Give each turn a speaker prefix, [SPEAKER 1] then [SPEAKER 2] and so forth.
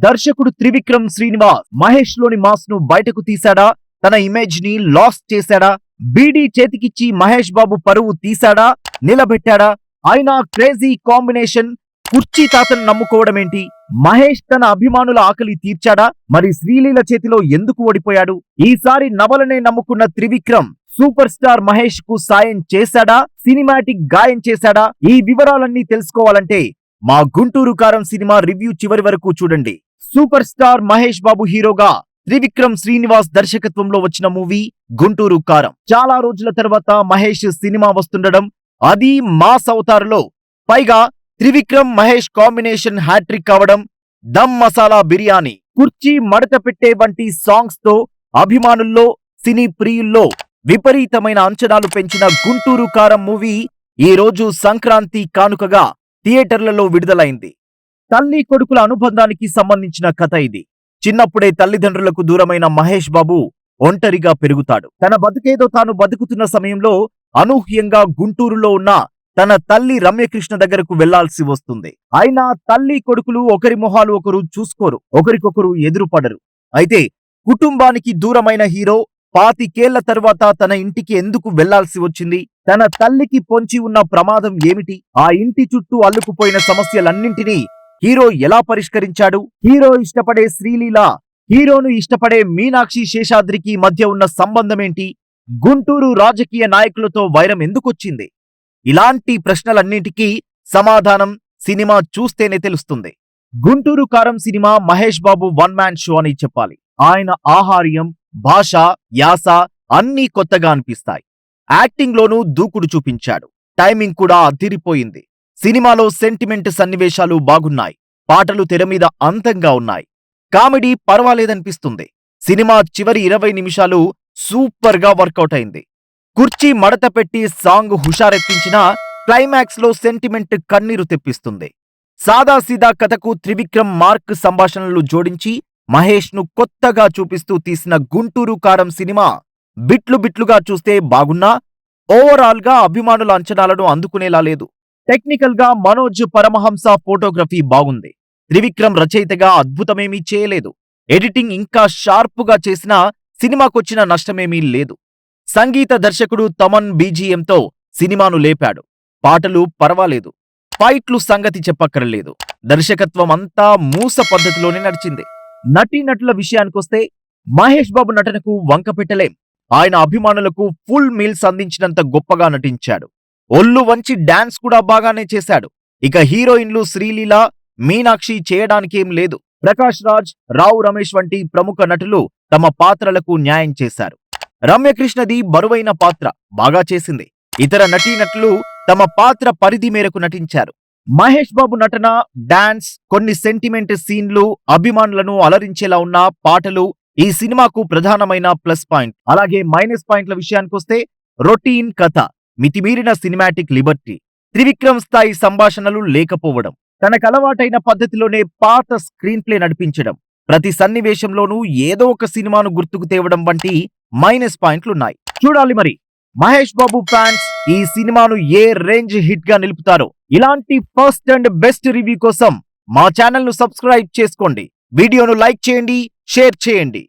[SPEAKER 1] దర్శకుడు త్రివిక్రమ్ శ్రీనివాస్ మహేష్ లోని మాస్ ను బయటకు తీశాడా? తన ఇమేజ్ ని లాస్ చేశాడా? బీడీ చేతికిచ్చి మహేష్ బాబు పరువు తీశాడా? నిలబెట్టాడా? ఆయన క్రేజీ కాంబినేషన్ కుర్చీ తాతను నమ్ముకోవడమేంటి? మహేష్ తన అభిమానుల ఆకలి తీర్చాడా? మరి శ్రీలీల చేతిలో ఎందుకు ఓడిపోయాడు? ఈసారి నవలనే నమ్ముకున్న త్రివిక్రమ్ సూపర్ స్టార్ మహేష్ కు సాయం చేశాడా? సినిమాటిక్ గాయం చేశాడా? ఈ వివరాలన్నీ తెలుసుకోవాలంటే మా గుంటూరు కారం సినిమా రివ్యూ చివరి వరకు చూడండి. సూపర్ స్టార్ మహేష్ బాబు హీరోగా త్రివిక్రమ్ శ్రీనివాస్ దర్శకత్వంలో వచ్చిన మూవీ గుంటూరు కారం. చాలా రోజుల తర్వాత మహేష్ సినిమా వస్తుండడం, అది మాస్ అవతారులో, పైగా త్రివిక్రమ్ మహేష్ కాంబినేషన్ హ్యాట్రిక్ కావడం, దమ్ మసాలా బిర్యానీ, కుర్చీ మడత పెట్టే వంటి సాంగ్స్ తో అభిమానుల్లో, సినీ ప్రియుల్లో విపరీతమైన అంచనాలు పెంచిన గుంటూరు కారం మూవీ ఈ రోజు సంక్రాంతి కానుకగా థియేటర్లలో విడుదలైంది. తల్లి కొడుకుల అనుబంధానికి సంబంధించిన కథ ఇది. చిన్నప్పుడే తల్లిదండ్రులకు దూరమైన మహేష్ బాబు ఒంటరిగా పెరుగుతాడు. తన బతుకేదో తాను బతుకుతున్న సమయంలో అనూహ్యంగా గుంటూరులో ఉన్న తన తల్లి రమ్యకృష్ణ దగ్గరకు వెళ్లాల్సి వస్తుంది. అయినా తల్లి కొడుకులు ఒకరి మొహాలు ఒకరు చూసుకోరు, ఒకరికొకరు ఎదురుపడరు. అయితే కుటుంబానికి దూరమైన హీరో 25 తర్వాత తన ఇంటికి ఎందుకు వెళ్లాల్సి వచ్చింది? తన తల్లికి పొంచి ఉన్న ప్రమాదం ఏమిటి? ఆ ఇంటి చుట్టూ అల్లుకుపోయిన సమస్యలన్నింటినీ హీరో ఎలా పరిష్కరించాడు? హీరో ఇష్టపడే శ్రీలీల, హీరోను ఇష్టపడే మీనాక్షి శేషాద్రికి మధ్య ఉన్న సంబంధమేంటి? గుంటూరు రాజకీయ నాయకులతో వైరం ఎందుకొచ్చింది? ఇలాంటి ప్రశ్నలన్నింటికీ సమాధానం సినిమా చూస్తేనే తెలుస్తుంది. గుంటూరు కారం cinema Mahesh Babu one man show అని చెప్పాలి. ఆయన ఆహార్యం, భాష, యాస అన్నీ కొత్తగా అనిపిస్తాయి. యాక్టింగ్ లోనూ దూకుడు చూపించాడు. టైమింగ్ కూడా అదిరిపోయింది. సినిమాలో సెంటిమెంట్ సన్నివేశాలు బాగున్నాయి. పాటలు తెర మీద అందంగా ఉన్నాయి. కామెడీ పర్వాలేదనిపిస్తుంది. సినిమా చివరి 20 నిమిషాలు సూపర్ గా వర్కౌట్ అయింది. కుర్చీ మడత పెట్టి సాంగ్ హుషారెత్తించినా క్లైమాక్స్ లో సెంటిమెంట్ కన్నీరు తెప్పిస్తుంది. సాదాసీదా కథకు త్రివిక్రమ్ మార్క్ సంభాషణలు జోడించి మహేష్ ను కొత్తగా చూపిస్తూ తీసిన గుంటూరు కారం సినిమా బిట్లు బిట్లుగా చూస్తే బాగున్నా ఓవరాల్ గా అభిమానుల అంచనాలను అందుకునేలా లేదు. టెక్నికల్ గా మనోజ్ పరమహంస ఫోటోగ్రఫీ బాగుంది. త్రివిక్రమ్ రచయితగా అద్భుతమేమీ చేయలేదు. ఎడిటింగ్ ఇంకా షార్పుగా చేసినా సినిమాకొచ్చిన నష్టమేమీ లేదు. సంగీత దర్శకుడు తమన్ బీజీఎంతో సినిమాను లేపాడు. పాటలు పర్వాలేదు. ఫైట్లు సంగతి చెప్పక్కర్లేదు. దర్శకత్వం అంతా మూస పద్ధతిలోనే నడిచింది. నటీనటుల విషయానికొస్తే మహేష్ బాబు నటనకు వంక పెట్టలేం. ఆయన అభిమానులకు ఫుల్ మీల్స్ అందించినంత గొప్పగా నటించాడు. ఒళ్ళు వంచి డాన్స్ కూడా బాగానే చేశాడు. ఇక హీరోయిన్లు శ్రీలీల, మీనాక్షి చేయడానికేం లేదు. ప్రకాష్ రాజ్, రావు రమేష్ వంటి ప్రముఖ నటులు తమ పాత్రలకు న్యాయం చేశారు. రమ్యకృష్ణది బరువైన పాత్ర, బాగా చేసింది. ఇతర నటీనటులు తమ పాత్ర పరిధి మేరకు నటించారు. మహేష్ బాబు నటన, డాన్స్, కొన్ని సెంటిమెంట్ సీన్లు, అభిమానులను అలరించేలా ఉన్న పాటలు ఈ సినిమాకు ప్రధానమైన ప్లస్ పాయింట్. అలాగే మైనస్ పాయింట్ల విషయానికొస్తే రొటీన్ కథ, మితిమీరిన సినిమాటిక్ లిబర్టీ, త్రివిక్రమ్ స్థాయి సంభాషణలు లేకపోవడం, తనకలవాటైన పద్ధతిలోనే పాత స్క్రీన్ ప్లే నడిపించడం, ప్రతి సన్నివేశంలోనూ ఏదో ఒక సినిమాను గుర్తుకు తేవడం వంటి మైనస్ పాయింట్లున్నాయి. చూడాలి మరి మహేష్ బాబు ఫ్యాన్స్ ఈ సినిమాను ఏ రేంజ్ హిట్ గా నిలుపుతారో. ఇలాంటి ఫస్ట్ అండ్ బెస్ట్ రివ్యూ కోసం మా ఛానల్ ను సబ్స్క్రైబ్ చేసుకోండి. వీడియోను లైక్ చేయండి, షేర్ చేయండి.